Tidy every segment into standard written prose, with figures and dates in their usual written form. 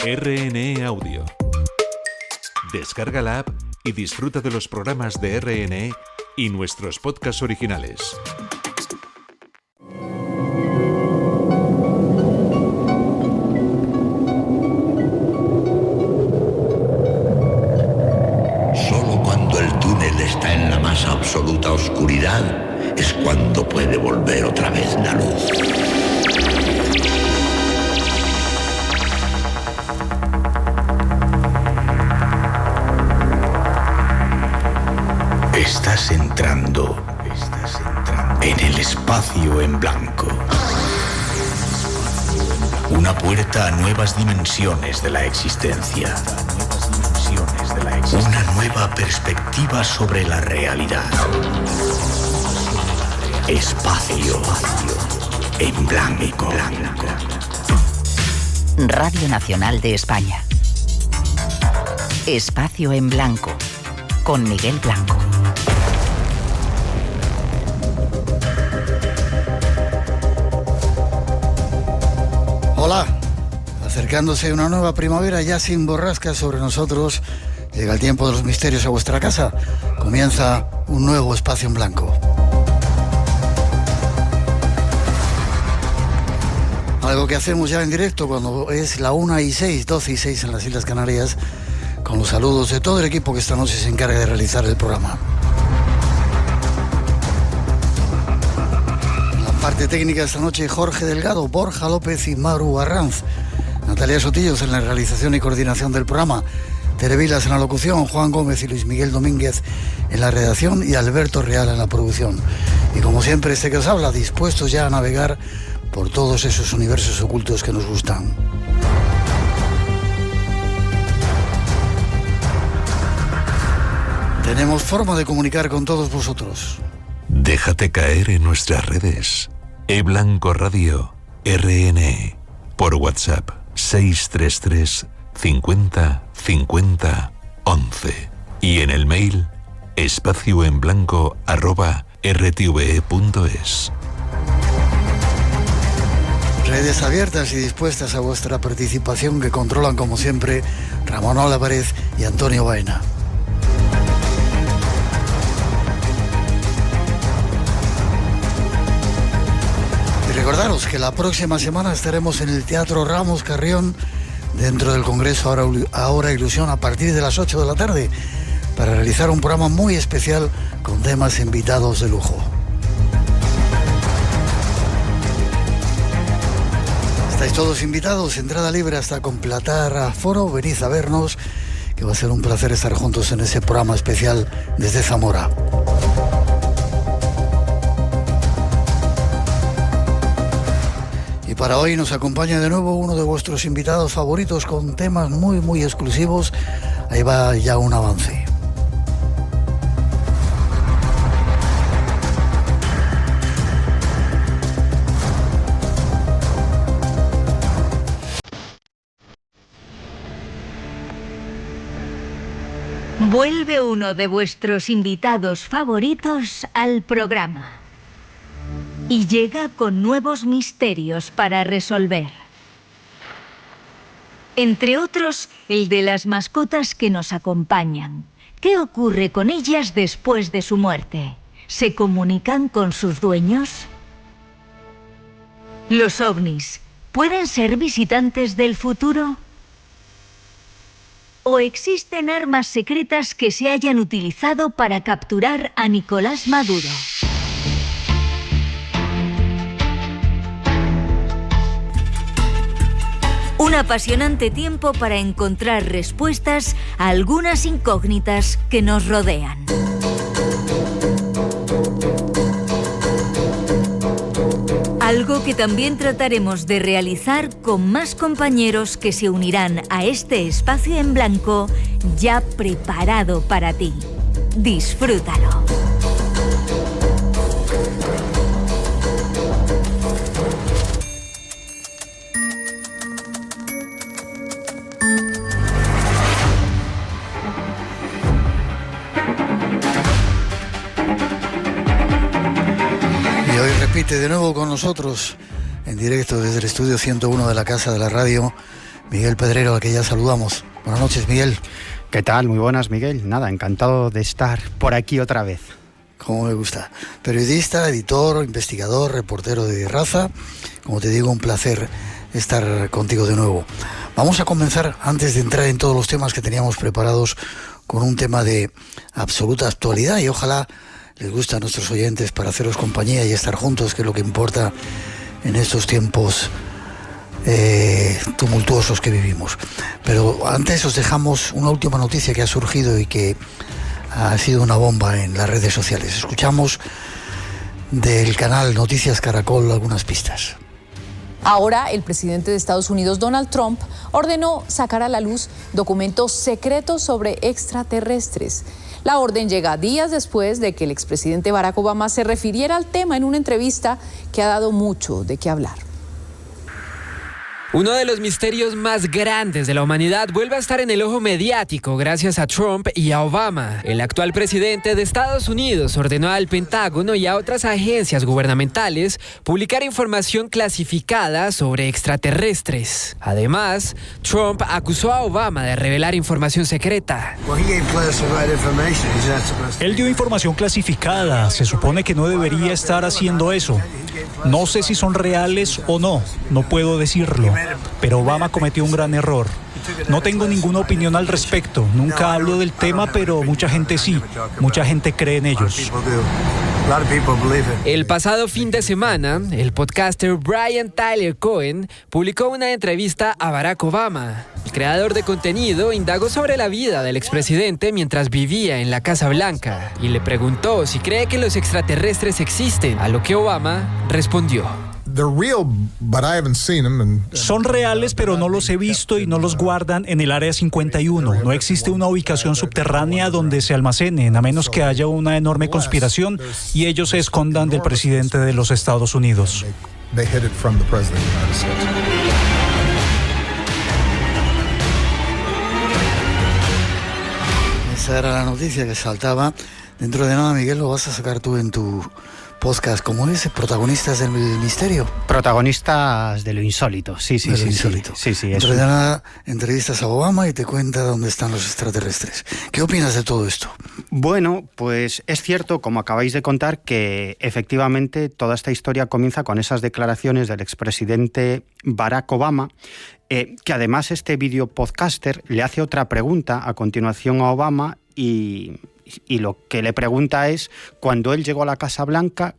RNE Audio. Descarga la app y disfruta de los programas de RNE y nuestros podcasts originales. Solo cuando el túnel está en la más absoluta oscuridad es cuando puede volver otra vez la luz. Estás entrando en el espacio en blanco. Una puerta a nuevas dimensiones de la existencia. Una nueva perspectiva sobre la realidad. Espacio en blanco. Radio Nacional de España. Espacio en blanco. Con Miguel Blanco. Hola, acercándose una nueva primavera ya sin borrascas sobre nosotros, llega el tiempo de los misterios a vuestra casa. Comienza un nuevo espacio en blanco. Algo que hacemos ya en directo cuando es la 1:06, 12:06 en las Islas Canarias, con los saludos de todo el equipo que esta noche se encarga de realizar el programa. Parte técnica esta noche, Jorge Delgado, Borja López y Maru Arranz. Natalia Sotillos en la realización y coordinación del programa. Tere Vilas en la locución, Juan Gómez y Luis Miguel Domínguez en la redacción y Alberto Real en la producción. Y como siempre, este que os habla, dispuestos ya a navegar por todos esos universos ocultos que nos gustan. Tenemos forma de comunicar con todos vosotros. Déjate caer en nuestras redes. eBlanco Radio RNE. Por WhatsApp 633 50 50 11. Y en el mail espacioenblanco@rtve.es. Redes abiertas y dispuestas a vuestra participación que controlan como siempre Ramón Álvarez y Antonio Baena. Recordaros que la próxima semana estaremos en el Teatro Ramos Carrión, dentro del Congreso Ahora Ilusión, a partir de las 8 de la tarde, para realizar un programa muy especial con temas invitados de lujo. Estáis todos invitados, entrada libre hasta completar aforo, venid a vernos, que va a ser un placer estar juntos en ese programa especial desde Zamora. Y para hoy nos acompaña de nuevo uno de vuestros invitados favoritos con temas muy exclusivos. Ahí va ya un avance. Vuelve uno de vuestros invitados favoritos al programa. Y llega con nuevos misterios para resolver. Entre otros, el de las mascotas que nos acompañan. ¿Qué ocurre con ellas después de su muerte? ¿Se comunican con sus dueños? ¿Los ovnis pueden ser visitantes del futuro? ¿O existen armas secretas que se hayan utilizado para capturar a Nicolás Maduro? Un apasionante tiempo para encontrar respuestas a algunas incógnitas que nos rodean. Algo que también trataremos de realizar con más compañeros que se unirán a este espacio en blanco ya preparado para ti. Disfrútalo. Repite de nuevo con nosotros en directo desde el estudio 101 de la Casa de la Radio Miguel Pedrero, al que ya saludamos. Buenas noches, Miguel. ¿Qué tal? Muy buenas, Miguel. Nada, encantado de estar por aquí otra vez. Como me gusta. Periodista, editor, investigador, reportero de raza. Como te digo, un placer estar contigo de nuevo. Vamos a comenzar, antes de entrar en todos los temas que teníamos preparados, con un tema de absoluta actualidad, y ojalá les guste a nuestros oyentes para haceros compañía y estar juntos, que es lo que importa en estos tiempos tumultuosos que vivimos. Pero antes os dejamos una última noticia que ha surgido y que ha sido una bomba en las redes sociales. Escuchamos del canal Noticias Caracol algunas pistas. Ahora, el presidente de Estados Unidos, Donald Trump, ordenó sacar a la luz documentos secretos sobre extraterrestres. La orden llega días después de que el expresidente Barack Obama se refiriera al tema en una entrevista que ha dado mucho de qué hablar. Uno de los misterios más grandes de la humanidad vuelve a estar en el ojo mediático gracias a Trump y a Obama. El actual presidente de Estados Unidos ordenó al Pentágono y a otras agencias gubernamentales publicar información clasificada sobre extraterrestres. Además, Trump acusó a Obama de revelar información secreta. Él dio información clasificada. Se supone que no debería estar haciendo eso. No sé si son reales o no. No puedo decirlo. Pero Obama cometió un gran error. No tengo ninguna opinión al respecto. Nunca hablo del tema, pero mucha gente sí. Mucha gente cree en ellos. El pasado fin de semana, el podcaster Brian Tyler Cohen publicó una entrevista a Barack Obama. El creador de contenido indagó sobre la vida del expresidente mientras vivía en la Casa Blanca y le preguntó si cree que los extraterrestres existen, a lo que Obama respondió: Son reales, pero no los he visto y no los guardan en el Área 51. No existe una ubicación subterránea donde se almacenen, a menos que haya una enorme conspiración y ellos se escondan del presidente de los Estados Unidos. Esa era la noticia que saltaba. Dentro de nada, Miguel, lo vas a sacar tú en tu podcast. ¿Cómo es? ¿Protagonistas del misterio? Protagonistas de lo insólito, sí. Insólito. Sí, Dentro de nada, entrevistas a Obama y te cuenta dónde están los extraterrestres. ¿Qué opinas de todo esto? Bueno, pues es cierto, como acabáis de contar, que efectivamente toda esta historia comienza con esas declaraciones del expresidente Barack Obama, que además este videopodcaster le hace otra pregunta a continuación a Obama y lo que le pregunta es, cuando él llegó a la Casa Blanca,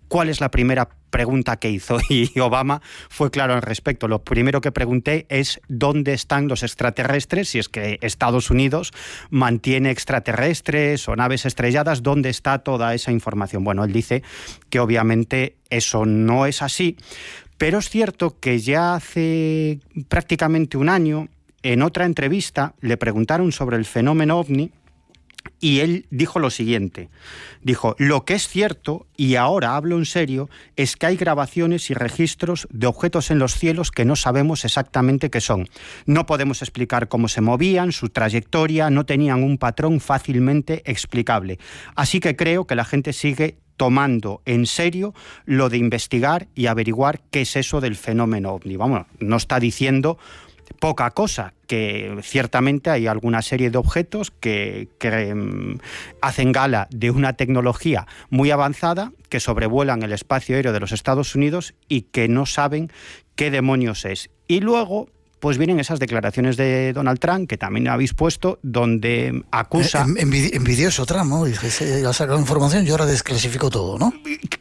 ¿cuál es la primera pregunta que hizo? Y Obama fue claro al respecto. Lo primero que pregunté es ¿dónde están los extraterrestres? Si es que Estados Unidos mantiene extraterrestres o naves estrelladas, ¿dónde está toda esa información? Bueno, él dice que obviamente eso no es así, pero es cierto que ya hace prácticamente un año, en otra entrevista, le preguntaron sobre el fenómeno OVNI. Y él dijo lo siguiente, dijo, lo que es cierto, y ahora hablo en serio, es que hay grabaciones y registros de objetos en los cielos que no sabemos exactamente qué son. No podemos explicar cómo se movían, su trayectoria, no tenían un patrón fácilmente explicable. Así que creo que la gente sigue tomando en serio lo de investigar y averiguar qué es eso del fenómeno OVNI. Vamos, no está diciendo poca cosa, que ciertamente hay alguna serie de objetos que hacen gala de una tecnología muy avanzada, que sobrevuelan el espacio aéreo de los Estados Unidos y que no saben qué demonios es. Y luego pues vienen esas declaraciones de Donald Trump, que también habéis puesto, donde acusa... Envidioso Trump, ¿no? Ha sacado información y ahora desclasificó todo, ¿no?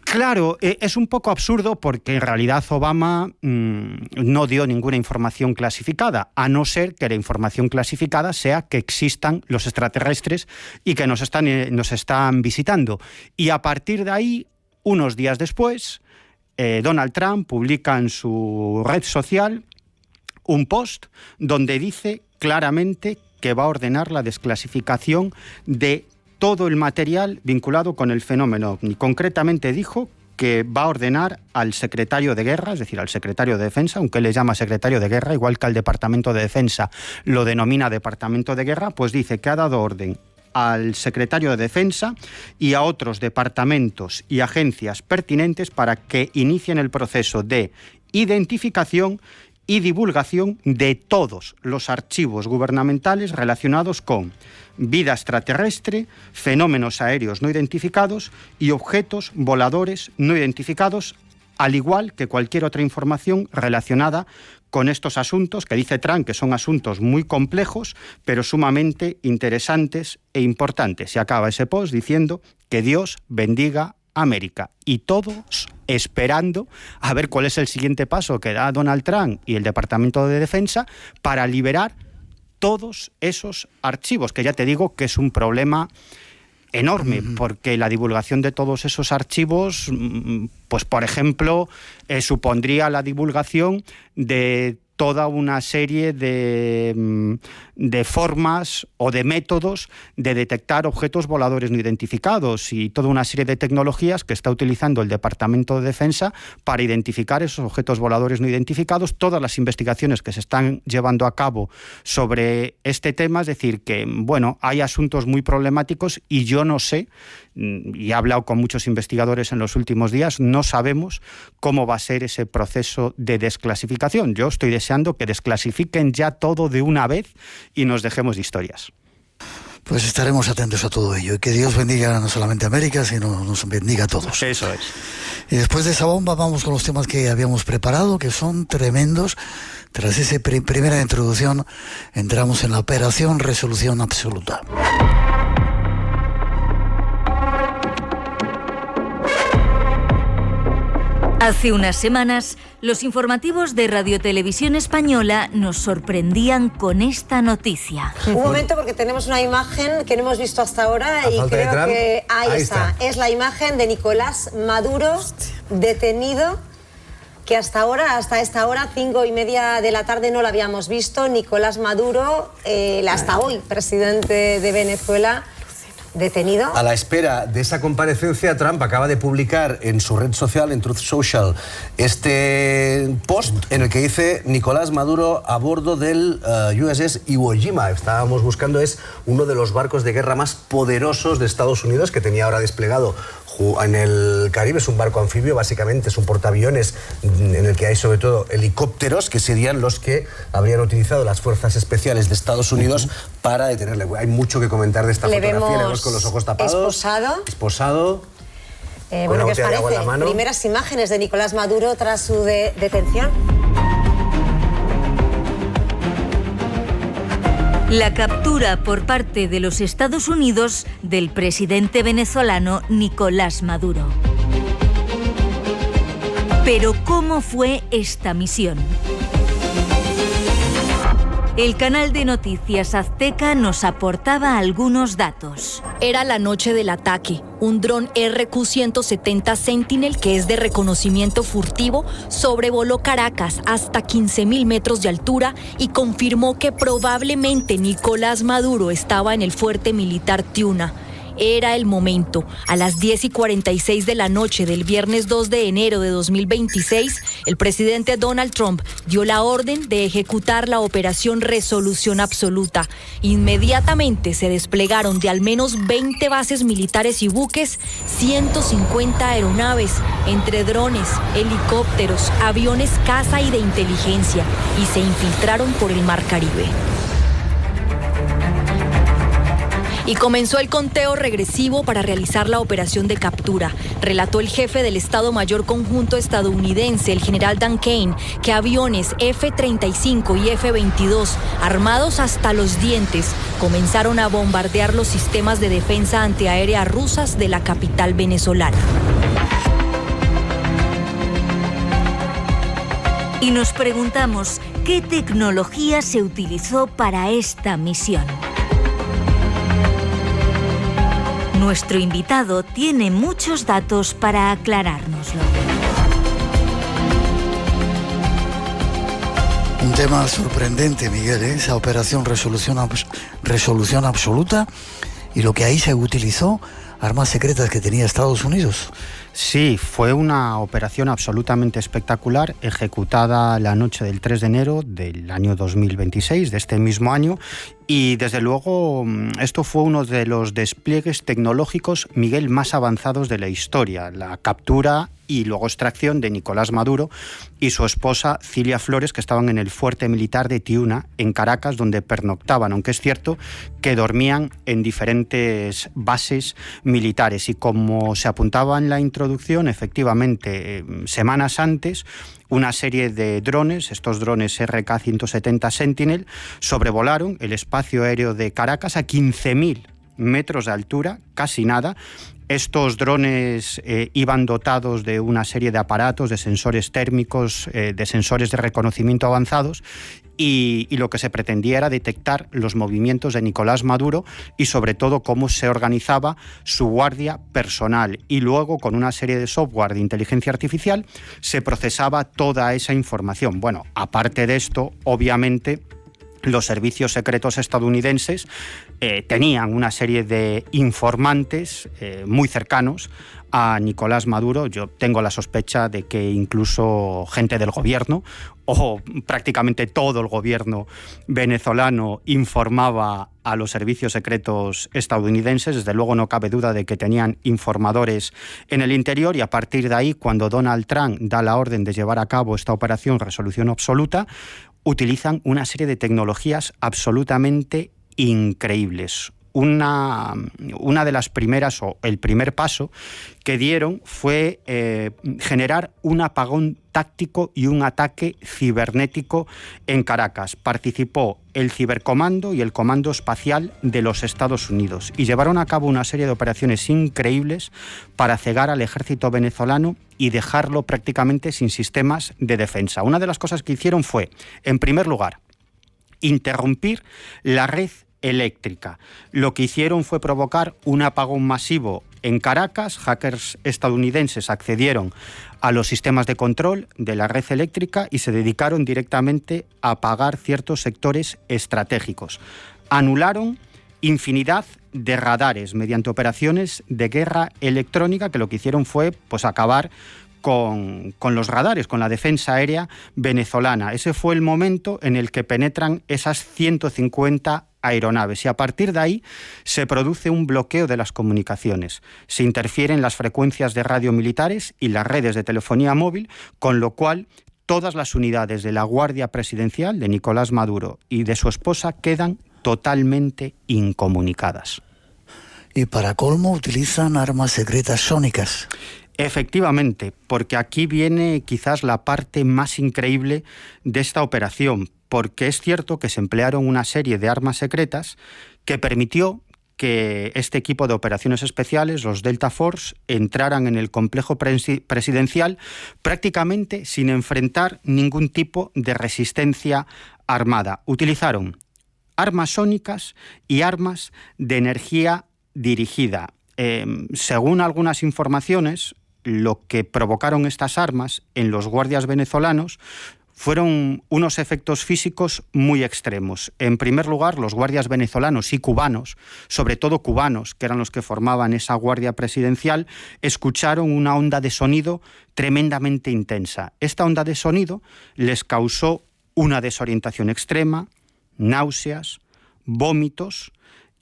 Claro, es un poco absurdo porque en realidad Obama no dio ninguna información clasificada, a no ser que la información clasificada sea que existan los extraterrestres y que nos están visitando. Y a partir de ahí, unos días después, Donald Trump publica en su red social un post donde dice claramente que va a ordenar la desclasificación de todo el material vinculado con el fenómeno OVNI. Concretamente dijo que va a ordenar al secretario de Guerra, es decir, al secretario de Defensa, aunque él le llama secretario de Guerra, igual que al Departamento de Defensa lo denomina Departamento de Guerra, pues dice que ha dado orden al secretario de Defensa y a otros departamentos y agencias pertinentes para que inicien el proceso de identificación y divulgación de todos los archivos gubernamentales relacionados con vida extraterrestre, fenómenos aéreos no identificados y objetos voladores no identificados, al igual que cualquier otra información relacionada con estos asuntos, que dice Trump que son asuntos muy complejos, pero sumamente interesantes e importantes. Y acaba ese post diciendo que Dios bendiga América. Y todos esperando a ver cuál es el siguiente paso que da Donald Trump y el Departamento de Defensa para liberar todos esos archivos, que ya te digo que es un problema enorme, porque la divulgación de todos esos archivos, pues por ejemplo, supondría la divulgación de toda una serie de formas o de métodos de detectar objetos voladores no identificados y toda una serie de tecnologías que está utilizando el Departamento de Defensa para identificar esos objetos voladores no identificados, todas las investigaciones que se están llevando a cabo sobre este tema. Es decir, que bueno, hay asuntos muy problemáticos y yo no sé, y he hablado con muchos investigadores en los últimos días, no sabemos cómo va a ser ese proceso de desclasificación. Yo estoy deseando que desclasifiquen ya todo de una vez y nos dejemos de historias. Pues estaremos atentos a todo ello y que Dios bendiga no solamente a América, sino nos bendiga a todos. Eso es. Y después de esa bomba vamos con los temas que habíamos preparado, que son tremendos. Tras esa primera introducción entramos en la operación Resolución Absoluta. Hace unas semanas, los informativos de Radio Televisión Española nos sorprendían con esta noticia. Un momento, porque tenemos una imagen que no hemos visto hasta ahora y creo que ahí está. Es la imagen de Nicolás Maduro, detenido, que hasta esta hora, 5:30 de la tarde, no lo habíamos visto. Nicolás Maduro, hasta hoy presidente de Venezuela, detenido. A la espera de esa comparecencia, Trump acaba de publicar en su red social, en Truth Social, este post en el que dice: Nicolás Maduro a bordo del USS Iwo Jima. Estábamos buscando, es uno de los barcos de guerra más poderosos de Estados Unidos, que tenía ahora desplegado en el Caribe. Es un barco anfibio, básicamente es un portaaviones en el que hay sobre todo helicópteros, que serían los que habrían utilizado las fuerzas especiales de Estados Unidos para detenerle. Hay mucho que comentar de esta fotografía. Le vemos con los ojos tapados. Esposado. Bueno, ¿qué os parece? Primeras imágenes de Nicolás Maduro tras su detención. La captura por parte de los Estados Unidos del presidente venezolano Nicolás Maduro. Pero ¿cómo fue esta misión? El canal de noticias Azteca nos aportaba algunos datos. Era la noche del ataque. Un dron RQ-170 Sentinel, que es de reconocimiento furtivo, sobrevoló Caracas hasta 15.000 metros de altura y confirmó que probablemente Nicolás Maduro estaba en el fuerte militar Tiuna. Era el momento. A las 10:46 de la noche del viernes 2 de enero de 2026, el presidente Donald Trump dio la orden de ejecutar la operación Resolución Absoluta. Inmediatamente se desplegaron de al menos 20 bases militares y buques, 150 aeronaves, entre drones, helicópteros, aviones caza y de inteligencia, y se infiltraron por el Mar Caribe. Y comenzó el conteo regresivo para realizar la operación de captura. Relató el jefe del Estado Mayor Conjunto estadounidense, el general Dan Kane, que aviones F-35 y F-22, armados hasta los dientes, comenzaron a bombardear los sistemas de defensa antiaérea rusas de la capital venezolana. Y nos preguntamos, ¿qué tecnología se utilizó para esta misión? Nuestro invitado tiene muchos datos para aclarárnoslo. Un tema sorprendente, Miguel, esa operación Resolución Absoluta, y lo que ahí se utilizó, armas secretas que tenía Estados Unidos. Sí, fue una operación absolutamente espectacular, ejecutada la noche del 3 de enero del año 2026, de este mismo año, Y desde luego esto fue uno de los despliegues tecnológicos, Miguel, más avanzados de la historia. La captura y luego extracción de Nicolás Maduro y su esposa Cilia Flores, que estaban en el fuerte militar de Tiuna, en Caracas, donde pernoctaban, aunque es cierto que dormían en diferentes bases militares. Y como se apuntaba en la introducción, efectivamente, semanas antes, una serie de drones, estos drones RK-170 Sentinel, sobrevolaron el espacio aéreo de Caracas a 15.000 metros de altura, casi nada. Estos drones iban dotados de una serie de aparatos, de sensores térmicos, de sensores de reconocimiento avanzados, y lo que se pretendía era detectar los movimientos de Nicolás Maduro y sobre todo cómo se organizaba su guardia personal. Y luego, con una serie de software de inteligencia artificial, se procesaba toda esa información. Bueno, aparte de esto, obviamente, los servicios secretos estadounidenses tenían una serie de informantes muy cercanos a Nicolás Maduro. Yo tengo la sospecha de que incluso gente del gobierno, o prácticamente todo el gobierno venezolano, informaba a los servicios secretos estadounidenses. Desde luego no cabe duda de que tenían informadores en el interior, y a partir de ahí, cuando Donald Trump da la orden de llevar a cabo esta operación Resolución Absoluta, utilizan una serie de tecnologías absolutamente increíbles. Una de las primeras, o el primer paso que dieron, fue generar un apagón táctico y un ataque cibernético en Caracas. Participó el Cibercomando y el Comando Espacial de los Estados Unidos y llevaron a cabo una serie de operaciones increíbles para cegar al ejército venezolano y dejarlo prácticamente sin sistemas de defensa. Una de las cosas que hicieron fue, en primer lugar, interrumpir la red eléctrica. Lo que hicieron fue provocar un apagón masivo en Caracas. Hackers estadounidenses accedieron a los sistemas de control de la red eléctrica y se dedicaron directamente a apagar ciertos sectores estratégicos. Anularon infinidad de radares mediante operaciones de guerra electrónica, que lo que hicieron fue acabar con los radares, con la defensa aérea venezolana. Ese fue el momento en el que penetran esas 150 aeronaves, y a partir de ahí se produce un bloqueo de las comunicaciones. Se interfieren las frecuencias de radio militares y las redes de telefonía móvil, con lo cual todas las unidades de la Guardia Presidencial de Nicolás Maduro y de su esposa quedan totalmente incomunicadas. Y para colmo utilizan armas secretas sónicas. Efectivamente, porque aquí viene quizás la parte más increíble de esta operación, porque es cierto que se emplearon una serie de armas secretas que permitió que este equipo de operaciones especiales, los Delta Force, entraran en el complejo presidencial prácticamente sin enfrentar ningún tipo de resistencia armada. Utilizaron armas sónicas y armas de energía dirigida. Según algunas informaciones, lo que provocaron estas armas en los guardias venezolanos fueron unos efectos físicos muy extremos. En primer lugar, los guardias venezolanos y cubanos, sobre todo cubanos, que eran los que formaban esa guardia presidencial, escucharon una onda de sonido tremendamente intensa. Esta onda de sonido les causó una desorientación extrema, náuseas, vómitos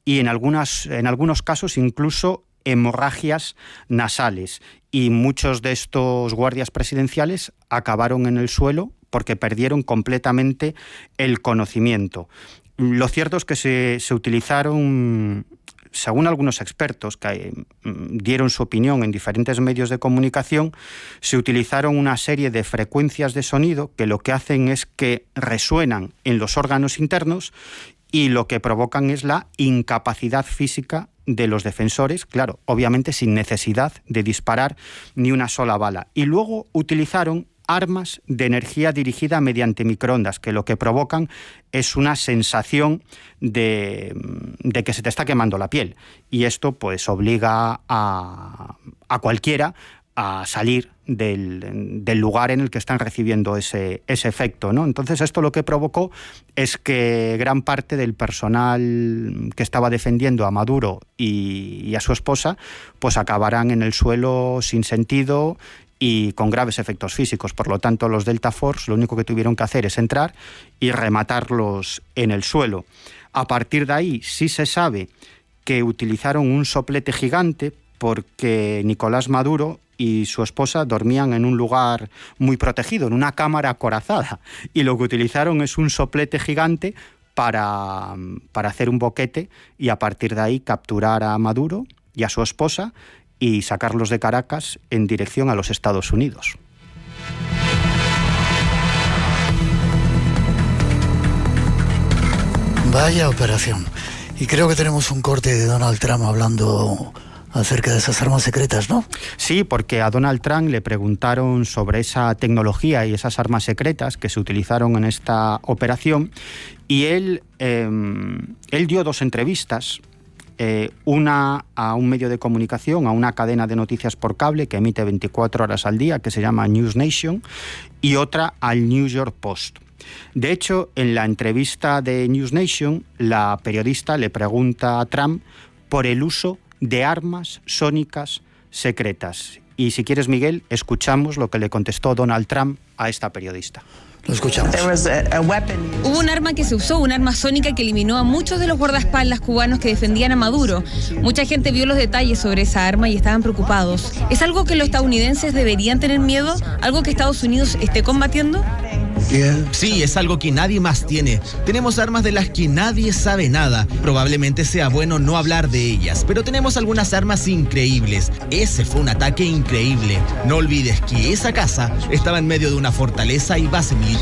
y en algunos casos incluso hemorragias nasales. Y muchos de estos guardias presidenciales acabaron en el suelo porque perdieron completamente el conocimiento. Lo cierto es que se utilizaron, según algunos expertos que dieron su opinión en diferentes medios de comunicación, se utilizaron una serie de frecuencias de sonido que lo que hacen es que resuenan en los órganos internos y lo que provocan es la incapacidad física de los defensores, claro, obviamente sin necesidad de disparar ni una sola bala. Y luego utilizaron armas de energía dirigida mediante microondas, que lo que provocan es una sensación de que se te está quemando la piel. Y esto pues obliga a cualquiera a salir del lugar en el que están recibiendo ese efecto, ¿no? Entonces esto lo que provocó es que gran parte del personal que estaba defendiendo a Maduro y a su esposa pues acabarán en el suelo sin sentido y con graves efectos físicos. Por lo tanto, los Delta Force lo único que tuvieron que hacer es entrar y rematarlos en el suelo. A partir de ahí sí se sabe que utilizaron un soplete gigante porque Nicolás Maduro y su esposa dormían en un lugar muy protegido, en una cámara acorazada, y lo que utilizaron es un soplete gigante para hacer un boquete y a partir de ahí capturar a Maduro y a su esposa y sacarlos de Caracas en dirección a los Estados Unidos. Vaya operación. Y creo que tenemos un corte de Donald Trump hablando acerca de esas armas secretas, ¿no? Sí, porque a Donald Trump le preguntaron sobre esa tecnología y esas armas secretas que se utilizaron en esta operación y él dio 2 entrevistas. Una a un medio de comunicación, a una cadena de noticias por cable que emite 24 horas al día, que se llama News Nation, y otra al New York Post. De hecho, en la entrevista de News Nation, la periodista le pregunta a Trump por el uso de armas sónicas secretas. Y si quieres, Miguel, escuchamos lo que le contestó Donald Trump a esta periodista. Lo escuchamos. Hubo un arma que se usó, un arma sónica que eliminó a muchos de los guardaespaldas cubanos que defendían a Maduro. Mucha gente vio los detalles sobre esa arma y estaban preocupados. ¿Es algo que los estadounidenses deberían tener miedo? ¿Algo que Estados Unidos esté combatiendo? Sí, es algo que nadie más tiene. Tenemos armas de las que nadie sabe nada. Probablemente sea bueno no hablar de ellas, pero tenemos algunas armas increíbles. Ese fue un ataque increíble. No olvides que esa casa estaba en medio de una fortaleza y base militar.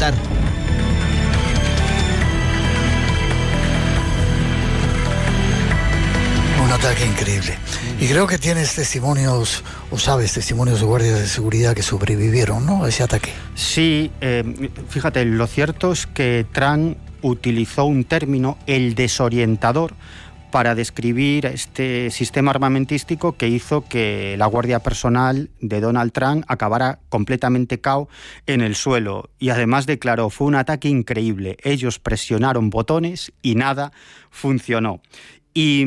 Un ataque increíble. Y creo que tienes testimonios, o sabes, testimonios de guardias de seguridad que sobrevivieron, ¿no?, a ese ataque. Sí, fíjate, lo cierto es que Trump utilizó un término, el desorientador, para describir este sistema armamentístico que hizo que la guardia personal de Donald Trump acabara completamente cao en el suelo. Y además declaró, fue un ataque increíble. Ellos presionaron botones y nada funcionó. Y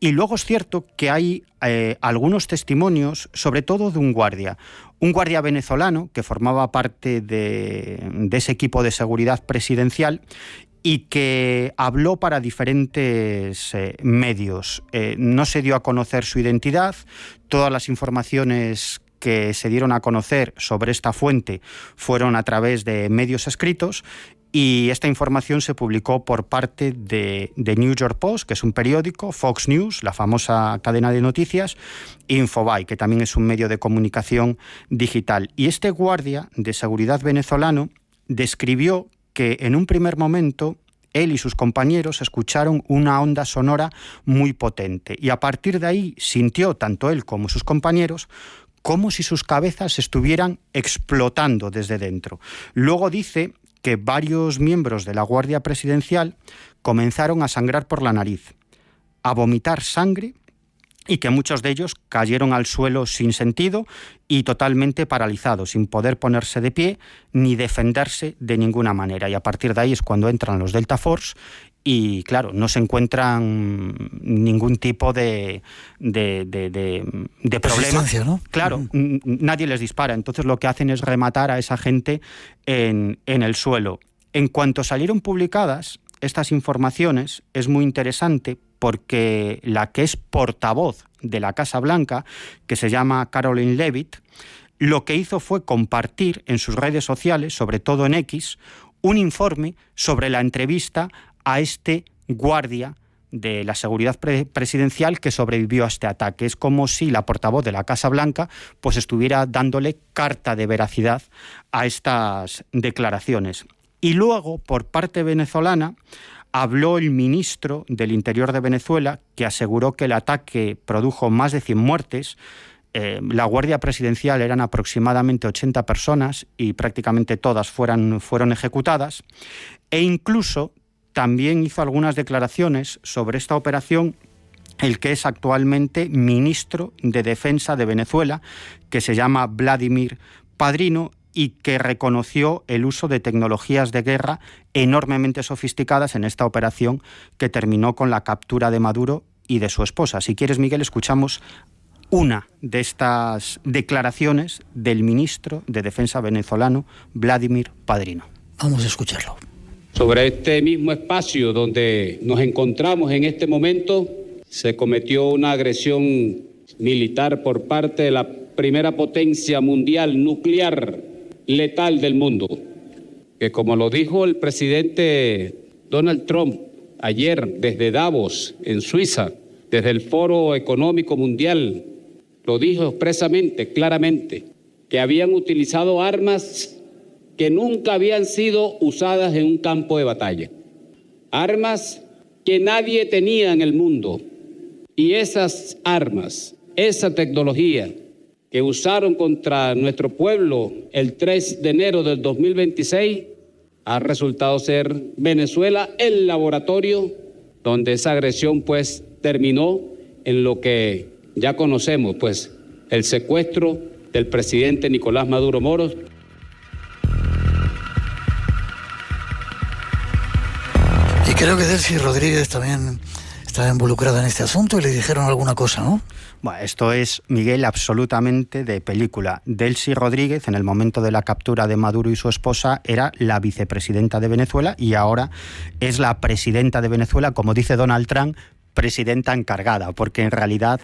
luego es cierto que hay algunos testimonios, sobre todo de un guardia venezolano que formaba parte de ese equipo de seguridad presidencial y que habló para diferentes medios. No se dio a conocer su identidad, todas las informaciones que se dieron a conocer sobre esta fuente fueron a través de medios escritos. Y esta información se publicó por parte de New York Post, que es un periódico, Fox News, la famosa cadena de noticias, Infobae, que también es un medio de comunicación digital. Y este guardia de seguridad venezolano describió que en un primer momento él y sus compañeros escucharon una onda sonora muy potente. Y a partir de ahí sintió, tanto él como sus compañeros, como si sus cabezas estuvieran explotando desde dentro. Luego dice que varios miembros de la Guardia Presidencial comenzaron a sangrar por la nariz, a vomitar sangre y que muchos de ellos cayeron al suelo sin sentido y totalmente paralizados, sin poder ponerse de pie ni defenderse de ninguna manera. Y a partir de ahí es cuando entran los Delta Force y, claro, no se encuentran ningún tipo de problema, ¿no? Claro, nadie les dispara. Entonces lo que hacen es rematar a esa gente en el suelo. En cuanto salieron publicadas estas informaciones, es muy interesante porque la que es portavoz de la Casa Blanca, que se llama Caroline Leavitt, lo que hizo fue compartir en sus redes sociales, sobre todo en X, un informe sobre la entrevista a este guardia de la seguridad presidencial que sobrevivió a este ataque. Es como si la portavoz de la Casa Blanca pues estuviera dándole carta de veracidad a estas declaraciones. Y luego, por parte venezolana, habló el ministro del Interior de Venezuela, que aseguró que el ataque produjo más de 100 muertes. La Guardia Presidencial eran aproximadamente 80 personas y prácticamente todas fueron ejecutadas. E incluso también hizo algunas declaraciones sobre esta operación el que es actualmente ministro de Defensa de Venezuela, que se llama Vladimir Padrino, y que reconoció el uso de tecnologías de guerra enormemente sofisticadas en esta operación que terminó con la captura de Maduro y de su esposa. Si quieres, Miguel, escuchamos una de estas declaraciones del ministro de Defensa venezolano, Vladimir Padrino. Vamos a escucharlo. Sobre este mismo espacio donde nos encontramos en este momento, se cometió una agresión militar por parte de la primera potencia mundial nuclear letal del mundo, que como lo dijo el presidente Donald Trump ayer desde Davos, en Suiza, desde el Foro Económico Mundial, lo dijo expresamente, claramente, que habían utilizado armas que nunca habían sido usadas en un campo de batalla. Armas que nadie tenía en el mundo. Y esas armas, esa tecnología que usaron contra nuestro pueblo el 3 de enero del 2026, ha resultado ser Venezuela el laboratorio donde esa agresión pues terminó en lo que ya conocemos, pues el secuestro del presidente Nicolás Maduro Moros. Y creo que Delcy Rodríguez también estaba involucrada en este asunto y le dijeron alguna cosa, ¿no? Bueno, esto es, Miguel, absolutamente de película. Delcy Rodríguez, en el momento de la captura de Maduro y su esposa, era la vicepresidenta de Venezuela y ahora es la presidenta de Venezuela, como dice Donald Trump, presidenta encargada, porque en realidad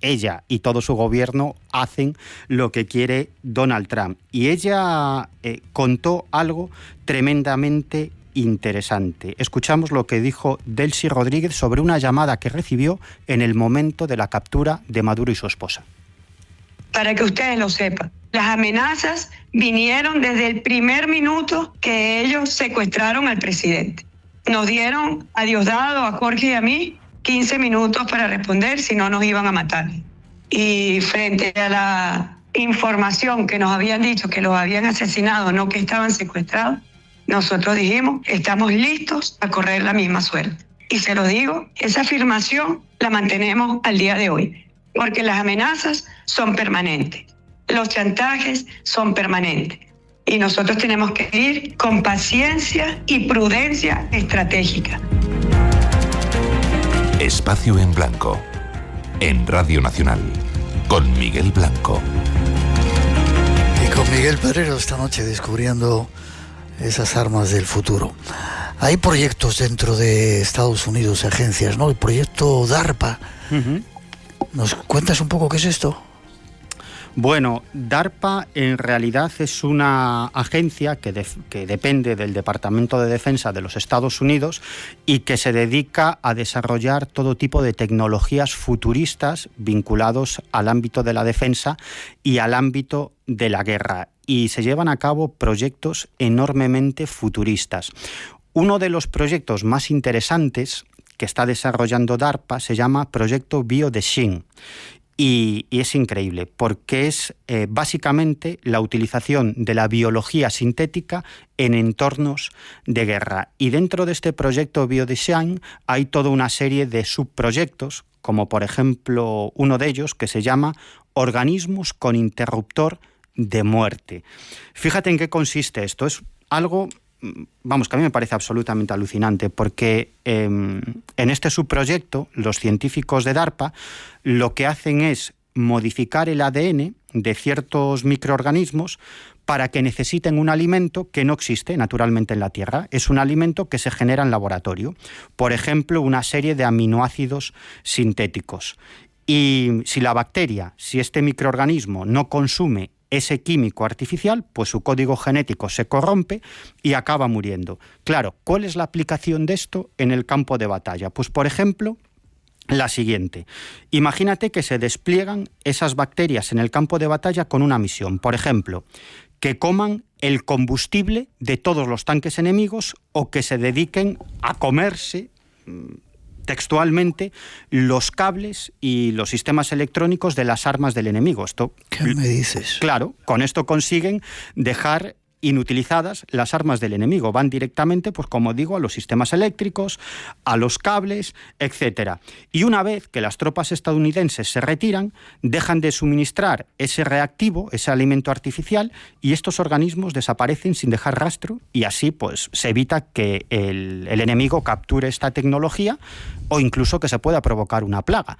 ella y todo su gobierno hacen lo que quiere Donald Trump. Y ella contó algo tremendamente interesante. Escuchamos lo que dijo Delcy Rodríguez sobre una llamada que recibió en el momento de la captura de Maduro y su esposa. Para que ustedes lo sepan, las amenazas vinieron desde el primer minuto que ellos secuestraron al presidente. Nos dieron a Diosdado, a Jorge y a mí 15 minutos para responder, si no nos iban a matar. Y frente a la información que nos habían dicho que los habían asesinado, no que estaban secuestrados, nosotros dijimos, estamos listos a correr la misma suerte. Y se lo digo, esa afirmación la mantenemos al día de hoy, porque las amenazas son permanentes, los chantajes son permanentes. Y nosotros tenemos que ir con paciencia y prudencia estratégica. Espacio en Blanco, en Radio Nacional, con Miguel Blanco. Y con Miguel Pedrero esta noche descubriendo esas armas del futuro. Hay proyectos dentro de Estados Unidos, agencias, ¿no? El proyecto DARPA. ¿Nos cuentas un poco qué es esto? Bueno, DARPA en realidad es una agencia que depende del Departamento de Defensa de los Estados Unidos y que se dedica a desarrollar todo tipo de tecnologías futuristas vinculados al ámbito de la defensa y al ámbito de la guerra. Y se llevan a cabo proyectos enormemente futuristas. Uno de los proyectos más interesantes que está desarrollando DARPA se llama Proyecto BioDesign. Y es increíble porque es básicamente la utilización de la biología sintética en entornos de guerra. Y dentro de este proyecto BioDesign hay toda una serie de subproyectos, como por ejemplo uno de ellos que se llama Organismos con interruptor de muerte. Fíjate en qué consiste esto. Es algo, vamos, que a mí me parece absolutamente alucinante, porque en este subproyecto los científicos de DARPA lo que hacen es modificar el ADN de ciertos microorganismos para que necesiten un alimento que no existe naturalmente en la Tierra. Es un alimento que se genera en laboratorio. Por ejemplo, una serie de aminoácidos sintéticos. Y si la bacteria, si este microorganismo no consume ese químico artificial, pues su código genético se corrompe y acaba muriendo. Claro, ¿cuál es la aplicación de esto en el campo de batalla? Pues, por ejemplo, la siguiente. Imagínate que se despliegan esas bacterias en el campo de batalla con una misión. Por ejemplo, que coman el combustible de todos los tanques enemigos o que se dediquen a comerse textualmente los cables y los sistemas electrónicos de las armas del enemigo. ¿Qué me dices? Claro, con esto consiguen dejar inutilizadas las armas del enemigo. Van directamente, pues como digo, a los sistemas eléctricos, a los cables, etcétera. Y una vez que las tropas estadounidenses se retiran, dejan de suministrar ese reactivo, ese alimento artificial, y estos organismos desaparecen sin dejar rastro, y así pues se evita que el enemigo capture esta tecnología o incluso que se pueda provocar una plaga.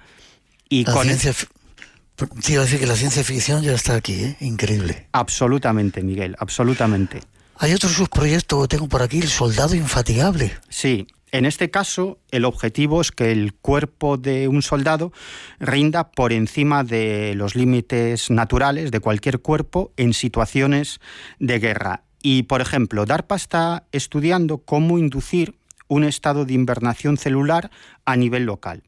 Y Te iba a decir que la ciencia ficción ya está aquí, ¿eh? Increíble. Absolutamente, Miguel, absolutamente. Hay otro subproyecto que tengo por aquí, el soldado infatigable. Sí. En este caso, el objetivo es que el cuerpo de un soldado rinda por encima de los límites naturales de cualquier cuerpo en situaciones de guerra. Y, por ejemplo, DARPA está estudiando cómo inducir un estado de invernación celular a nivel local.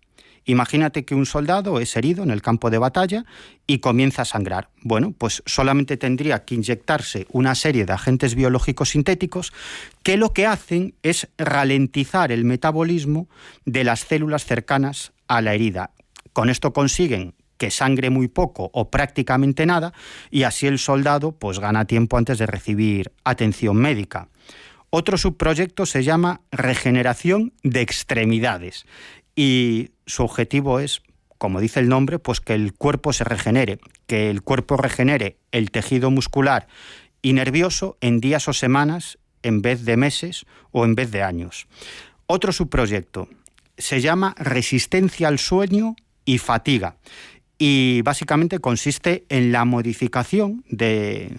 Imagínate que un soldado es herido en el campo de batalla y comienza a sangrar. Bueno, pues solamente tendría que inyectarse una serie de agentes biológicos sintéticos que lo que hacen es ralentizar el metabolismo de las células cercanas a la herida. Con esto consiguen que sangre muy poco o prácticamente nada y así el soldado pues gana tiempo antes de recibir atención médica. Otro subproyecto se llama regeneración de extremidades. Y su objetivo es, como dice el nombre, pues que el cuerpo se regenere, que el cuerpo regenere el tejido muscular y nervioso en días o semanas en vez de meses o en vez de años. Otro subproyecto se llama resistencia al sueño y fatiga y básicamente consiste en la modificación de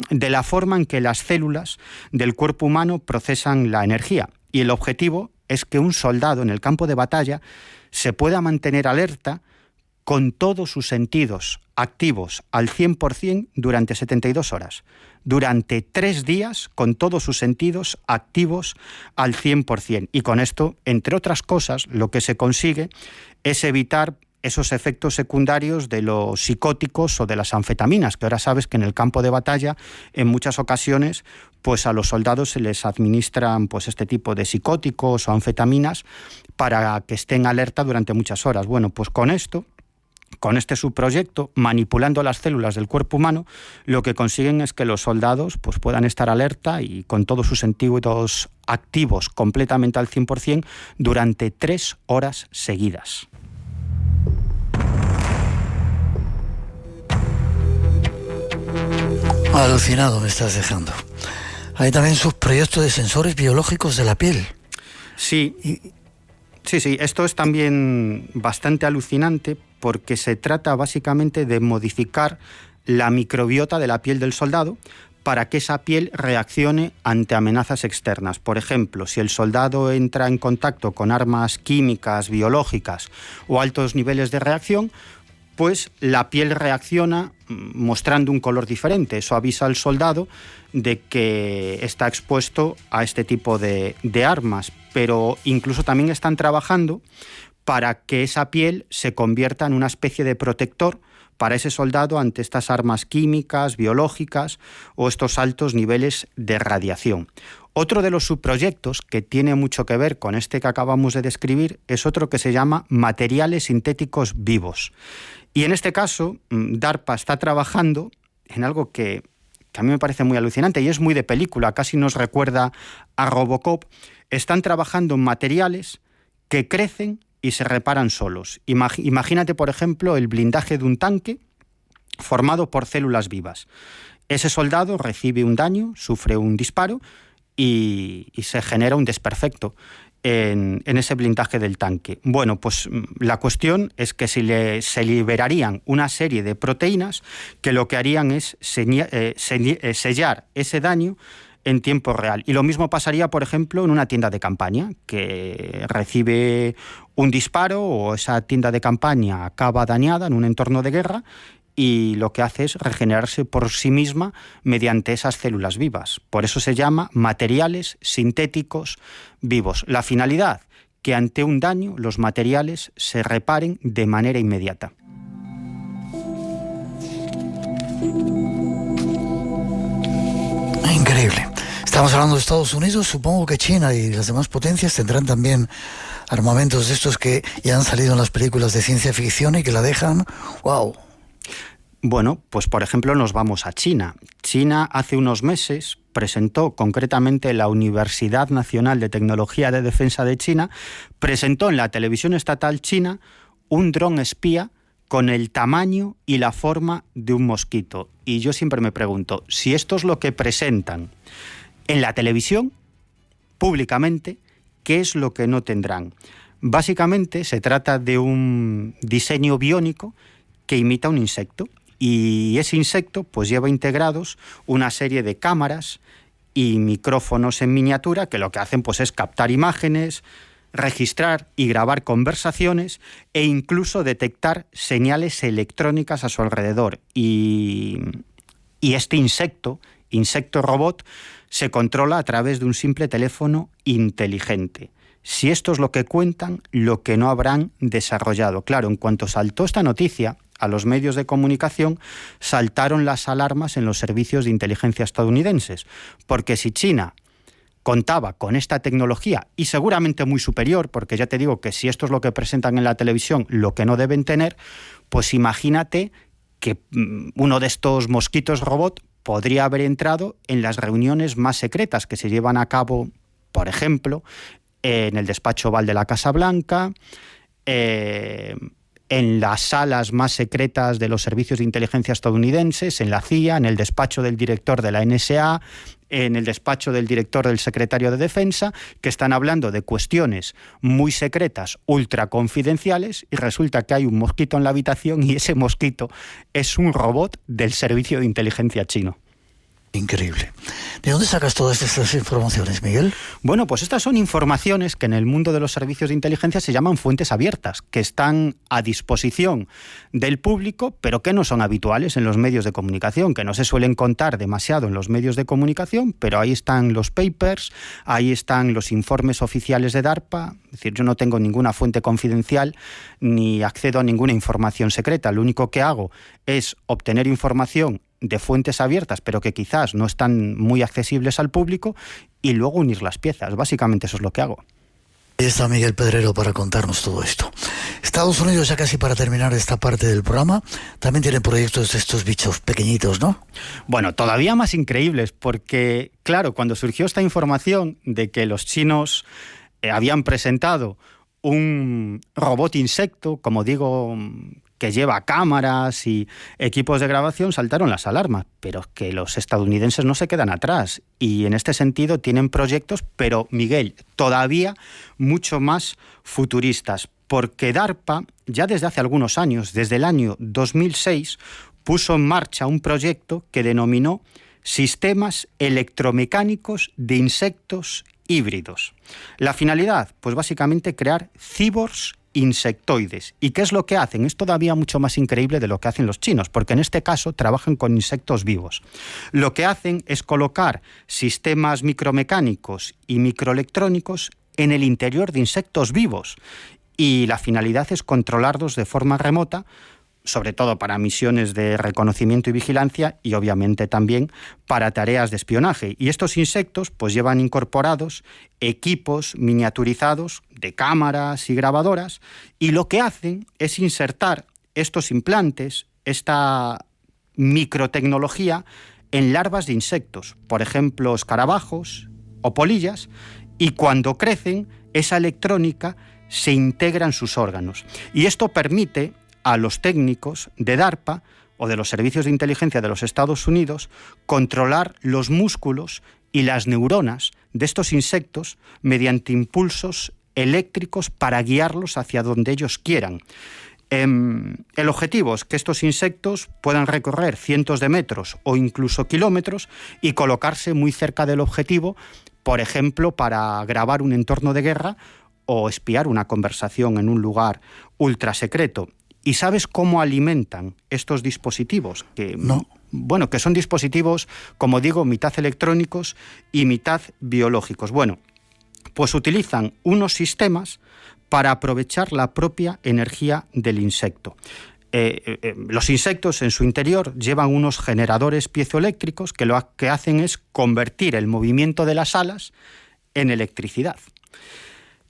la forma en que las células del cuerpo humano procesan la energía y el objetivo es que un soldado en el campo de batalla se pueda mantener alerta con todos sus sentidos activos al 100% durante 72 horas. Durante 3 días con todos sus sentidos activos al 100%. Y con esto, entre otras cosas, lo que se consigue es evitar esos efectos secundarios de los psicóticos o de las anfetaminas, que ahora sabes que en el campo de batalla en muchas ocasiones pues a los soldados se les administran pues este tipo de psicóticos o anfetaminas para que estén alerta durante muchas horas. Bueno, pues con esto, con este subproyecto, manipulando las células del cuerpo humano, lo que consiguen es que los soldados pues puedan estar alerta y con todos sus sentidos activos completamente al 100% durante 3 horas seguidas. Alucinado me estás dejando. Hay también subproyectos de sensores biológicos de la piel. Sí, esto es también bastante alucinante porque se trata básicamente de modificar la microbiota de la piel del soldado para que esa piel reaccione ante amenazas externas. Por ejemplo, si el soldado entra en contacto con armas químicas, biológicas o altos niveles de reacción, pues la piel reacciona mostrando un color diferente. Eso avisa al soldado de que está expuesto a este tipo de armas. Pero incluso también están trabajando para que esa piel se convierta en una especie de protector para ese soldado ante estas armas químicas, biológicas o estos altos niveles de radiación. Otro de los subproyectos que tiene mucho que ver con este que acabamos de describir es otro que se llama materiales sintéticos vivos. Y en este caso, DARPA está trabajando en algo que a mí me parece muy alucinante y es muy de película, casi nos recuerda a Robocop. Están trabajando en materiales que crecen y se reparan solos. Imagínate, por ejemplo, el blindaje de un tanque formado por células vivas. Ese soldado recibe un daño, sufre un disparo y se genera un desperfecto en ese blindaje del tanque. Bueno, pues la cuestión es que se liberarían una serie de proteínas que lo que harían es sellar ese daño en tiempo real. Y lo mismo pasaría, por ejemplo, en una tienda de campaña, que recibe un disparo o esa tienda de campaña acaba dañada en un entorno de guerra y lo que hace es regenerarse por sí misma mediante esas células vivas. Por eso se llama materiales sintéticos vivos. La finalidad, que ante un daño los materiales se reparen de manera inmediata. Increíble. Estamos hablando de Estados Unidos, supongo que China y las demás potencias tendrán también armamentos de estos que ya han salido en las películas de ciencia ficción y que la dejan, wow. Bueno, pues por ejemplo nos vamos a China. China hace unos meses presentó, concretamente la Universidad Nacional de Tecnología de Defensa de China, presentó en la televisión estatal china un dron espía con el tamaño y la forma de un mosquito. Y yo siempre me pregunto, si esto es lo que presentan en la televisión, públicamente, ¿qué es lo que no tendrán? Básicamente se trata de un diseño biónico que imita un insecto. Y ese insecto pues lleva integrados una serie de cámaras y micrófonos en miniatura que lo que hacen pues es captar imágenes, registrar y grabar conversaciones e incluso detectar señales electrónicas a su alrededor. Y este insecto robot, se controla a través de un simple teléfono inteligente. Si esto es lo que cuentan, lo que no habrán desarrollado. Claro, en cuanto saltó esta noticia a los medios de comunicación, saltaron las alarmas en los servicios de inteligencia estadounidenses, porque si China contaba con esta tecnología, y seguramente muy superior, porque ya te digo que si esto es lo que presentan en la televisión, lo que no deben tener, pues imagínate que uno de estos mosquitos robot podría haber entrado en las reuniones más secretas que se llevan a cabo, por ejemplo, en el despacho Oval de la Casa Blanca, en las salas más secretas de los servicios de inteligencia estadounidenses, en la CIA, en el despacho del director de la NSA, en el despacho del director del secretario de Defensa, que están hablando de cuestiones muy secretas, ultra confidenciales, y resulta que hay un mosquito en la habitación y ese mosquito es un robot del servicio de inteligencia chino. Increíble. ¿De dónde sacas todas estas informaciones, Miguel? Bueno, pues estas son informaciones que en el mundo de los servicios de inteligencia se llaman fuentes abiertas, que están a disposición del público, pero que no son habituales en los medios de comunicación, que no se suelen contar demasiado en los medios de comunicación, pero ahí están los papers, ahí están los informes oficiales de DARPA. Es decir, yo no tengo ninguna fuente confidencial ni accedo a ninguna información secreta. Lo único que hago es obtener información de fuentes abiertas, pero que quizás no están muy accesibles al público, y luego unir las piezas. Básicamente eso es lo que hago. Ahí está Miguel Pedrero para contarnos todo esto. Estados Unidos, ya casi para terminar esta parte del programa, también tiene proyectos de estos bichos pequeñitos, ¿no? Bueno, todavía más increíbles, porque, claro, cuando surgió esta información de que los chinos habían presentado un robot insecto, como digo, que lleva cámaras y equipos de grabación, saltaron las alarmas. Pero que los estadounidenses no se quedan atrás y en este sentido tienen proyectos, pero, Miguel, todavía mucho más futuristas, porque DARPA ya desde hace algunos años, desde el año 2006, puso en marcha un proyecto que denominó Sistemas Electromecánicos de Insectos Híbridos. La finalidad, pues básicamente crear cyborgs insectoides. ¿Y qué es lo que hacen? Es todavía mucho más increíble de lo que hacen los chinos, porque en este caso trabajan con insectos vivos. Lo que hacen es colocar sistemas micromecánicos y microelectrónicos en el interior de insectos vivos, y la finalidad es controlarlos de forma remota, sobre todo para misiones de reconocimiento y vigilancia, y obviamente también para tareas de espionaje. Y estos insectos pues llevan incorporados equipos miniaturizados de cámaras y grabadoras, y lo que hacen es insertar estos implantes, esta microtecnología, en larvas de insectos, por ejemplo, escarabajos o polillas, y cuando crecen, esa electrónica se integra en sus órganos. Y esto permite a los técnicos de DARPA o de los servicios de inteligencia de los Estados Unidos controlar los músculos y las neuronas de estos insectos mediante impulsos eléctricos para guiarlos hacia donde ellos quieran. El objetivo es que estos insectos puedan recorrer cientos de metros o incluso kilómetros y colocarse muy cerca del objetivo, por ejemplo, para grabar un entorno de guerra o espiar una conversación en un lugar ultra secreto. ¿Y sabes cómo alimentan estos dispositivos? No. Bueno, que son dispositivos, como digo, mitad electrónicos y mitad biológicos. Bueno, pues utilizan unos sistemas para aprovechar la propia energía del insecto. Los insectos en su interior llevan unos generadores piezoeléctricos que lo que hacen es convertir el movimiento de las alas en electricidad.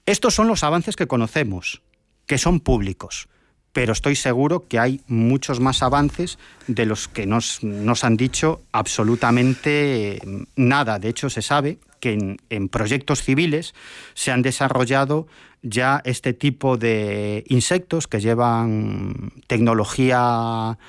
Estos son los avances que conocemos, que son públicos, pero estoy seguro que hay muchos más avances de los que nos han dicho absolutamente nada. De hecho, se sabe que en proyectos civiles se han desarrollado ya este tipo de insectos que llevan tecnología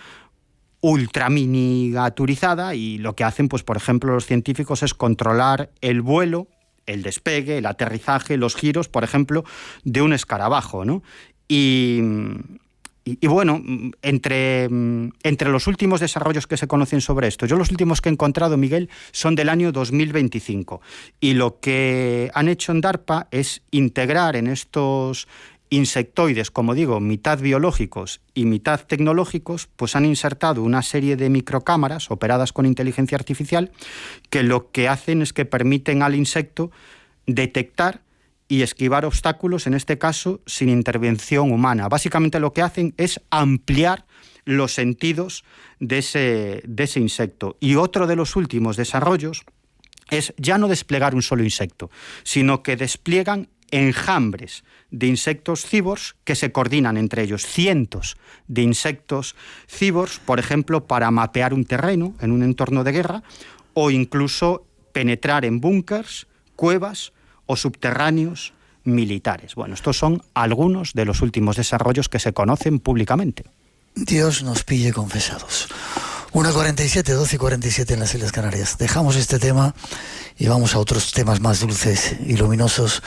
ultra miniaturizada, y lo que hacen, pues por ejemplo, los científicos es controlar el vuelo, el despegue, el aterrizaje, los giros, por ejemplo, de un escarabajo, ¿no? Y Y bueno, entre los últimos desarrollos que se conocen sobre esto, yo los últimos que he encontrado, Miguel, son del año 2025. Y lo que han hecho en DARPA es integrar en estos insectoides, como digo, mitad biológicos y mitad tecnológicos, pues han insertado una serie de microcámaras operadas con inteligencia artificial que lo que hacen es que permiten al insecto detectar y esquivar obstáculos, en este caso, sin intervención humana. Básicamente lo que hacen es ampliar los sentidos de ese insecto. Y otro de los últimos desarrollos es ya no desplegar un solo insecto, sino que despliegan enjambres de insectos cibors que se coordinan entre ellos, cientos de insectos cibors, por ejemplo, para mapear un terreno en un entorno de guerra o incluso penetrar en búnkers, cuevas o subterráneos militares. Bueno, estos son algunos de los últimos desarrollos que se conocen públicamente. Dios nos pille confesados. 1:47, 12:47 en las Islas Canarias. Dejamos este tema y vamos a otros temas más dulces y luminosos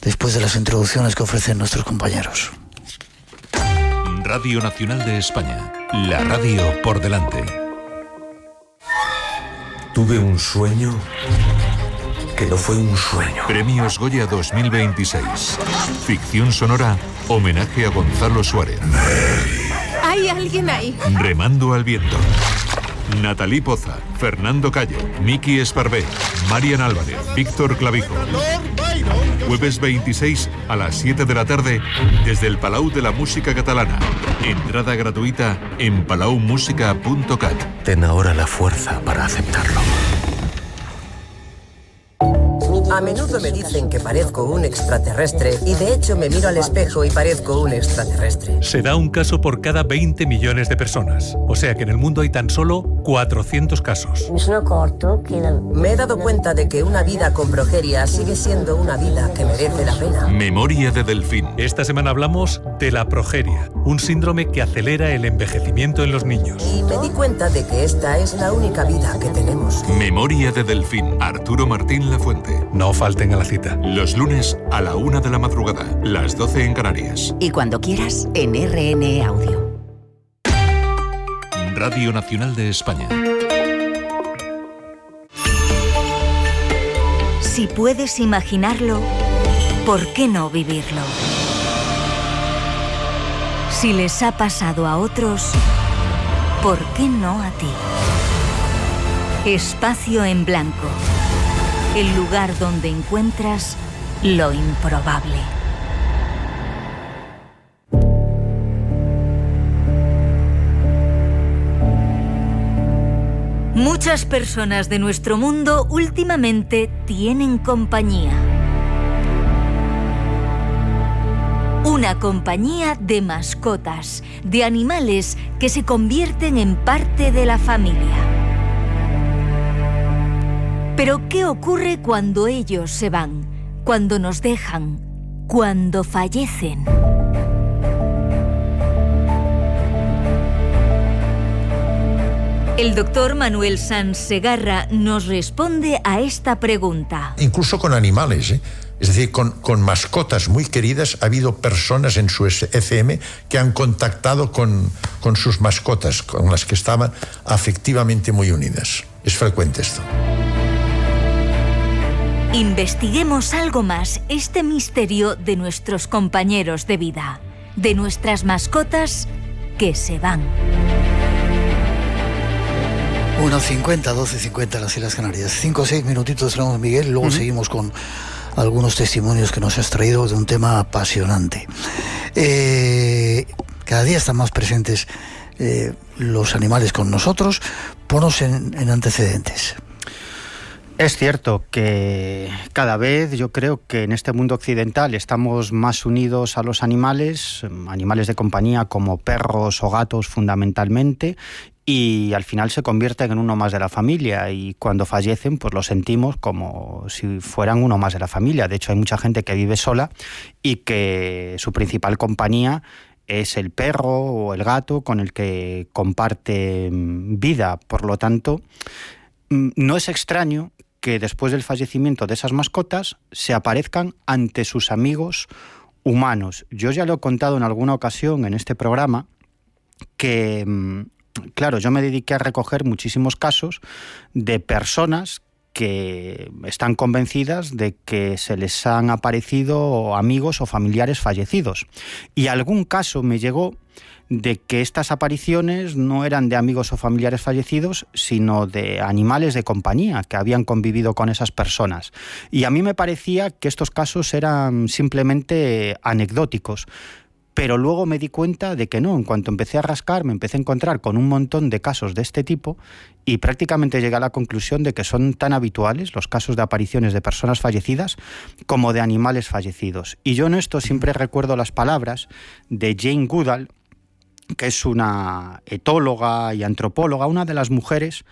después de las introducciones que ofrecen nuestros compañeros. Radio Nacional de España, la radio por delante. Tuve un sueño que no fue un sueño. Premios Goya 2026. Ficción sonora, homenaje a Gonzalo Suárez. ¿Hay alguien ahí? Remando al viento. Natalí Poza, Fernando Cayo, Miki Esparvé, Marian Álvarez, Víctor Clavijo. Jueves 26 a las 7 de la tarde desde el Palau de la Música Catalana. Entrada gratuita en palaumusica.cat. Ten ahora la fuerza para aceptarlo. A menudo me dicen que parezco un extraterrestre y de hecho me miro al espejo y parezco un extraterrestre. Se da un caso por cada 20 millones de personas. O sea que en el mundo hay tan solo 400 casos. Me he dado cuenta de que una vida con progeria sigue siendo una vida que merece la pena. Memoria de Delfín. Esta semana hablamos de la progeria, un síndrome que acelera el envejecimiento en los niños. Y me di cuenta de que esta es la única vida que tenemos. Memoria de Delfín. Arturo Martín Lafuente. No falten a la cita. Los lunes a la 1 de la madrugada, las 12 en Canarias. Y cuando quieras, en RN Audio. Radio Nacional de España. Si puedes imaginarlo, ¿por qué no vivirlo? Si les ha pasado a otros, ¿por qué no a ti? Espacio en Blanco. El lugar donde encuentras lo improbable. Muchas personas de nuestro mundo últimamente tienen compañía. Una compañía de mascotas, de animales que se convierten en parte de la familia. Pero ¿qué ocurre cuando ellos se van? Cuando nos dejan, cuando fallecen. El doctor Manuel Sanz Segarra nos responde a esta pregunta. Incluso con animales, es decir, con mascotas muy queridas, ha habido personas en su ECM que han contactado con sus mascotas, con las que estaban afectivamente muy unidas. Es frecuente esto. Investiguemos algo más este misterio de nuestros compañeros de vida, de nuestras mascotas que se van. 1:50, 12:50 las Islas Canarias. 5 o 6 minutitos tenemos, Miguel, luego seguimos con algunos testimonios que nos has traído de un tema apasionante. Cada día están más presentes los animales con nosotros. Ponos en antecedentes. Es cierto que cada vez yo creo que en este mundo occidental estamos más unidos a los animales de compañía como perros o gatos fundamentalmente, y al final se convierten en uno más de la familia, y cuando fallecen pues lo sentimos como si fueran uno más de la familia. De hecho hay mucha gente que vive sola y que su principal compañía es el perro o el gato con el que comparte vida. Por lo tanto, no es extraño que después del fallecimiento de esas mascotas se aparezcan ante sus amigos humanos. Yo ya lo he contado en alguna ocasión en este programa, que, claro, yo me dediqué a recoger muchísimos casos de personas que están convencidas de que se les han aparecido amigos o familiares fallecidos. Y algún caso me llegó de que estas apariciones no eran de amigos o familiares fallecidos, sino de animales de compañía que habían convivido con esas personas. Y a mí me parecía que estos casos eran simplemente anecdóticos. Pero luego me di cuenta de que no. En cuanto empecé a rascar, me empecé a encontrar con un montón de casos de este tipo y prácticamente llegué a la conclusión de que son tan habituales los casos de apariciones de personas fallecidas como de animales fallecidos. Y yo en esto siempre recuerdo las palabras de Jane Goodall, que es una etóloga y antropóloga, una de las mujeres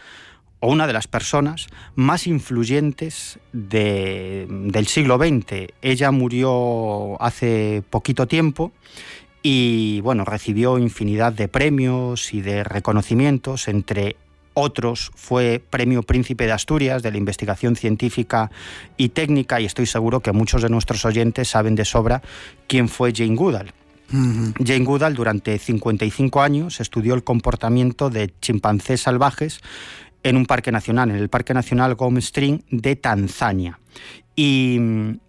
o una de las personas más influyentes del siglo XX. Ella murió hace poquito tiempo y bueno, recibió infinidad de premios y de reconocimientos. Entre otros fue Premio Príncipe de Asturias de la investigación científica y técnica, y estoy seguro que muchos de nuestros oyentes saben de sobra quién fue Jane Goodall. Jane Goodall durante 55 años estudió el comportamiento de chimpancés salvajes en un parque nacional, en el Parque Nacional Gom String de Tanzania. Y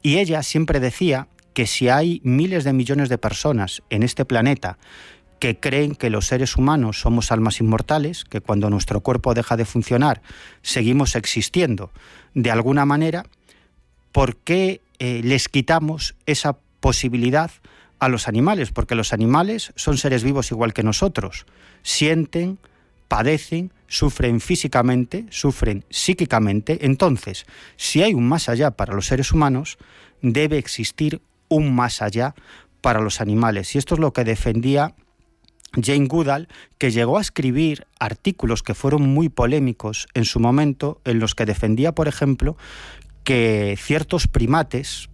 ella siempre decía que si hay miles de millones de personas en este planeta que creen que los seres humanos somos almas inmortales, que cuando nuestro cuerpo deja de funcionar seguimos existiendo de alguna manera, ¿por qué les quitamos esa posibilidad a los animales? Porque los animales son seres vivos igual que nosotros, sienten, padecen, sufren físicamente, sufren psíquicamente. Entonces, si hay un más allá para los seres humanos, debe existir un más allá para los animales. Y esto es lo que defendía Jane Goodall, que llegó a escribir artículos que fueron muy polémicos en su momento, en los que defendía, por ejemplo, que ciertos primates,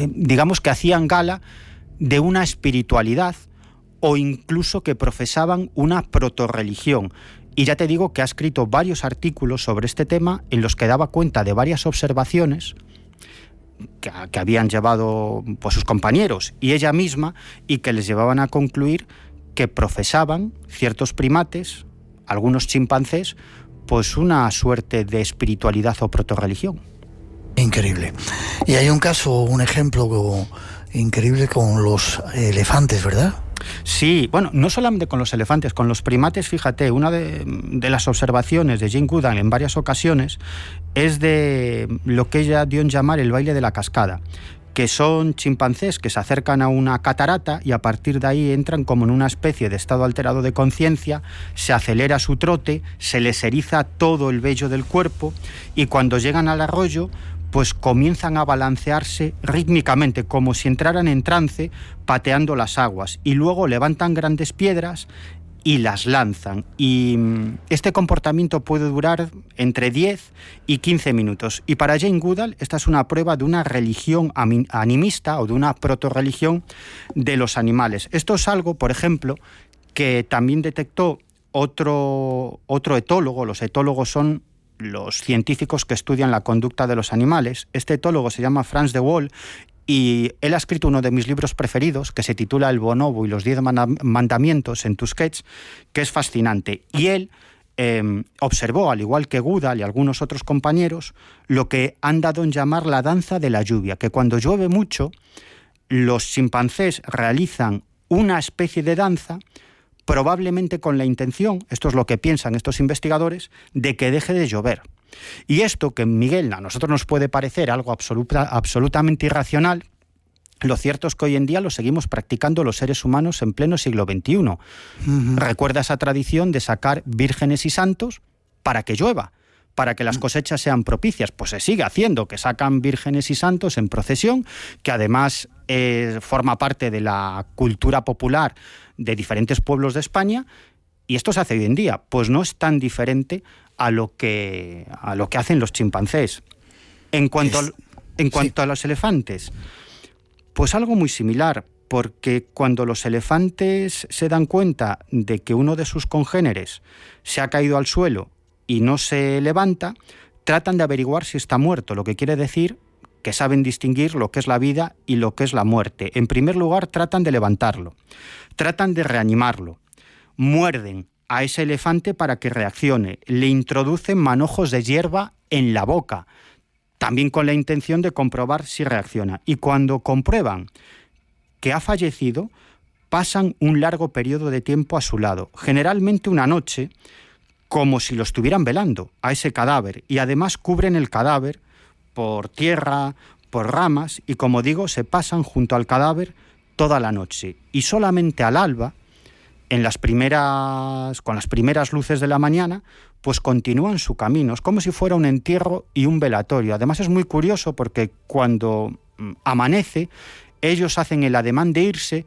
digamos que hacían gala de una espiritualidad o incluso que profesaban una protorreligión. Y ya te digo que ha escrito varios artículos sobre este tema en los que daba cuenta de varias observaciones que habían llevado pues, sus compañeros y ella misma, y que les llevaban a concluir que profesaban ciertos primates, algunos chimpancés, pues una suerte de espiritualidad o protorreligión. Increíble. Y hay un caso, un ejemplo increíble con los elefantes, ¿verdad? Sí, bueno, no solamente con los elefantes, con los primates, fíjate, una de las observaciones de Jane Goodall en varias ocasiones es de lo que ella dio en llamar el baile de la cascada, que son chimpancés que se acercan a una catarata y a partir de ahí entran como en una especie de estado alterado de conciencia, se acelera su trote, se les eriza todo el vello del cuerpo y cuando llegan al arroyo pues comienzan a balancearse rítmicamente, como si entraran en trance, pateando las aguas, y luego levantan grandes piedras y las lanzan. Y este comportamiento puede durar entre 10 y 15 minutos. Y para Jane Goodall esta es una prueba de una religión animista o de una protorreligión de los animales. Esto es algo, por ejemplo, que también detectó otro etólogo. Los etólogos son los científicos que estudian la conducta de los animales. Este etólogo se llama Frans de Waal y él ha escrito uno de mis libros preferidos que se titula El bonobo y los 10 mandamientos en Tusquets, que es fascinante. Y él observó, al igual que Goodall y algunos otros compañeros, lo que han dado en llamar la danza de la lluvia, que cuando llueve mucho, los chimpancés realizan una especie de danza probablemente con la intención, esto es lo que piensan estos investigadores, de que deje de llover. Y esto, que Miguel, a nosotros nos puede parecer algo absolutamente irracional, lo cierto es que hoy en día lo seguimos practicando los seres humanos en pleno siglo XXI. Recuerda esa tradición de sacar vírgenes y santos para que llueva, para que las cosechas sean propicias. Pues se sigue haciendo, que sacan vírgenes y santos en procesión, que además forma parte de la cultura popular de diferentes pueblos de España, y esto se hace hoy en día. Pues no es tan diferente a lo que hacen los chimpancés. En cuanto a los elefantes, pues algo muy similar, porque cuando los elefantes se dan cuenta de que uno de sus congéneres se ha caído al suelo y no se levanta, tratan de averiguar si está muerto, lo que quiere decir que saben distinguir lo que es la vida y lo que es la muerte. En primer lugar, tratan de levantarlo, tratan de reanimarlo, muerden a ese elefante para que reaccione, le introducen manojos de hierba en la boca, también con la intención de comprobar si reacciona. Y cuando comprueban que ha fallecido, pasan un largo periodo de tiempo a su lado, generalmente una noche, como si lo estuvieran velando a ese cadáver, y además cubren el cadáver por tierra, por ramas, y como digo, se pasan junto al cadáver toda la noche. Y solamente al alba, con las primeras luces de la mañana, pues continúan su camino. Es como si fuera un entierro y un velatorio. Además es muy curioso porque cuando amanece, ellos hacen el ademán de irse,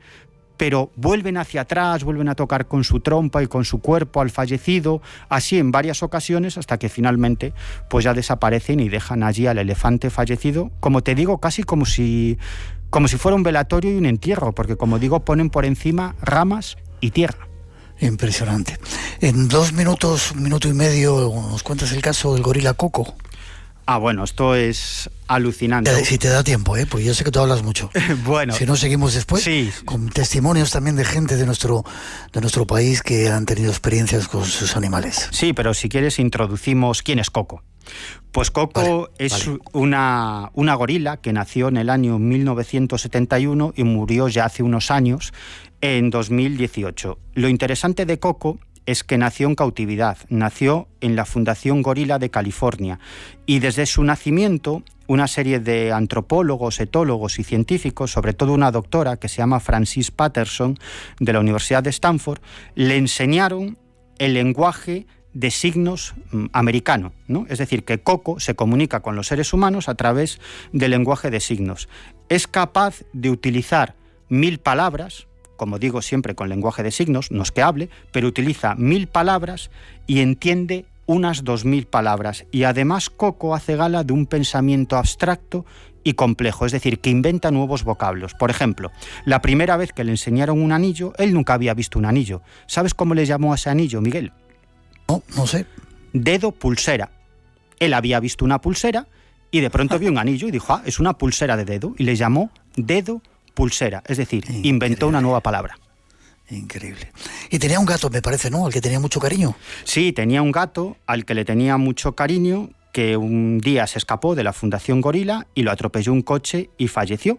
pero vuelven hacia atrás, vuelven a tocar con su trompa y con su cuerpo al fallecido, así en varias ocasiones, hasta que finalmente pues ya desaparecen y dejan allí al elefante fallecido, como te digo, casi como si fuera un velatorio y un entierro, porque como digo, ponen por encima ramas y tierra. Impresionante. En 2 minutos, 1 minuto y medio, nos cuentas el caso del gorila Coco. Bueno, esto es alucinante. Si te da tiempo, pues yo sé que tú hablas mucho. Bueno. Si no, seguimos después, sí, con testimonios también de gente de nuestro país que han tenido experiencias con sus animales. Sí, pero si quieres introducimos quién es Coco. Pues Coco es una gorila que nació en el año 1971 y murió ya hace unos años, en 2018. Lo interesante de Coco es que nació en cautividad, nació en la Fundación Gorila de California, y desde su nacimiento una serie de antropólogos, etólogos y científicos, sobre todo una doctora que se llama Frances Patterson de la Universidad de Stanford, le enseñaron el lenguaje de signos americano, ¿no? Es decir, que Coco se comunica con los seres humanos a través del lenguaje de signos. Es capaz de utilizar 1000 palabras, como digo siempre con lenguaje de signos, no es que hable, pero utiliza 1000 palabras y entiende unas 2000 palabras. Y además Coco hace gala de un pensamiento abstracto y complejo, es decir, que inventa nuevos vocablos. Por ejemplo, la primera vez que le enseñaron un anillo, él nunca había visto un anillo. ¿Sabes cómo le llamó a ese anillo, Miguel? No sé. Dedo pulsera. Él había visto una pulsera y de pronto vio un anillo y dijo, es una pulsera de dedo, y le llamó dedo pulsera, es decir, inventó una nueva palabra. Increíble. Y tenía un gato, me parece, ¿no?, al que tenía mucho cariño. Sí, tenía un gato al que le tenía mucho cariño, que un día se escapó de la Fundación Gorila y lo atropelló un coche y falleció.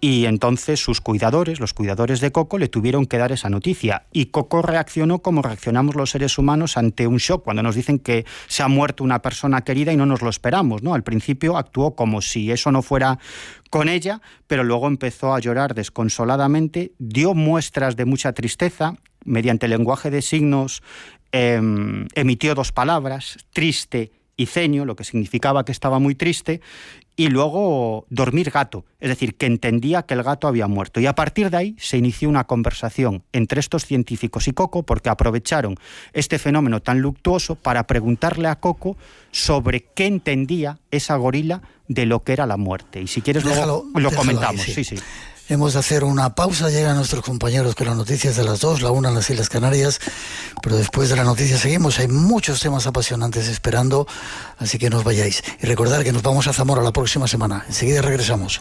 Y entonces sus cuidadores, los cuidadores de Coco, le tuvieron que dar esa noticia. Y Coco reaccionó como reaccionamos los seres humanos ante un shock, cuando nos dicen que se ha muerto una persona querida y no nos lo esperamos, ¿no? Al principio actuó como si eso no fuera con ella, pero luego empezó a llorar desconsoladamente, dio muestras de mucha tristeza, mediante el lenguaje de signos emitió 2 palabras, triste y ceño, lo que significaba que estaba muy triste, y luego dormir gato, es decir, que entendía que el gato había muerto. Y a partir de ahí se inició una conversación entre estos científicos y Coco, porque aprovecharon este fenómeno tan luctuoso para preguntarle a Coco sobre qué entendía esa gorila de lo que era la muerte. Y si quieres luego lo comentamos. Ahí, sí. Hemos de hacer una pausa, llegan nuestros compañeros con las noticias de las 2, la 1 en las Islas Canarias, pero después de la noticia seguimos, hay muchos temas apasionantes esperando, así que no os vayáis. Y recordad que nos vamos a Zamora la próxima semana, enseguida regresamos.